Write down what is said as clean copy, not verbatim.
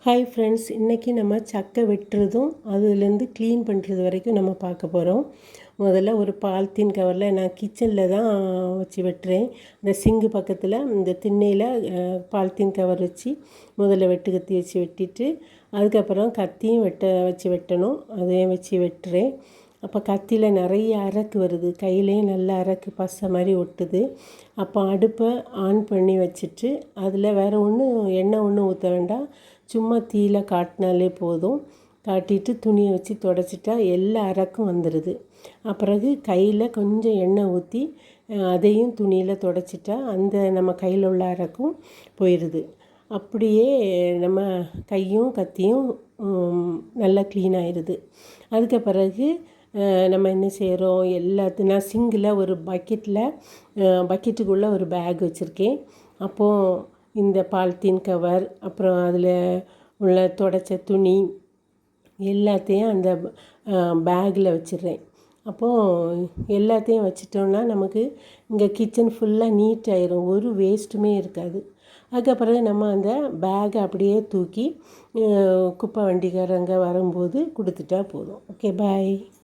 Hi friends, இன்றைக்கி நம்ம சக்கை வெட்டுறதும் அதுலேருந்து க்ளீன் பண்ணுறது வரைக்கும் நம்ம பார்க்க போகிறோம். முதல்ல ஒரு பாலித்தீன் கவரில் நான் கிச்சனில் தான் வச்சு வெட்டுறேன். இந்த சிங்கு பக்கத்தில் இந்த திண்ணையில் பாலித்தீன் கவர் வச்சு முதல்ல வெட்டு கத்தி வச்சு வெட்டிட்டு அதுக்கப்புறம் கத்தியும் வெட்டணும். அதையும் வச்சு வெட்டுறேன். அப்போ கத்தியில் நிறைய அரக்கு வருது, கையிலையும் நல்ல அரக்கு பசை மாதிரி ஒட்டுது. அப்போ அடுப்பை ஆன் பண்ணி வச்சுட்டு அதில் வேறு எண்ணெய் ஒன்றும் ஊற்ற வேண்டாம், சும்மா தீயில காட்டினாலே போதும். காட்டிட்டு துணியை வச்சு துடைச்சிட்டா எல்லா அரக்கும் வந்துடுது. அப்புறம் கையில் கொஞ்சம் எண்ணெய் ஊற்றி அதையும் துணியில் துடைச்சிட்டா அந்த நம்ம கையில் உள்ள அரக்கும் போயிடுது. அப்படியே நம்ம கையும் கத்தியும் நல்லா க்ளீன் ஆயிடுது. அதுக்கு பிறகு நம்ம என்ன செய்கிறோம், நான் சிங்கில் ஒரு பக்கெட்டுக்குள்ளே ஒரு பேக் வச்சுருக்கேன். அப்போது இந்த பாலித்தீன் கவர், அப்புறம் அதில் உள்ள துடைச்ச துணி எல்லாத்தையும் அந்த பேக்கில் வச்சிடுறேன். அப்போது எல்லாத்தையும் வச்சிட்டோம்னா நமக்கு இங்கே கிச்சன் ஃபுல்லாக நீட் ஆயிரும், ஒரு வேஸ்ட்டுமே இருக்காது. அதுக்கப்புறம் நம்ம அந்த பேக்கை அப்படியே தூக்கி குப்பை வண்டிக்காரங்க வரும்போது கொடுத்துட்டா போதும். ஓகே, பாய்.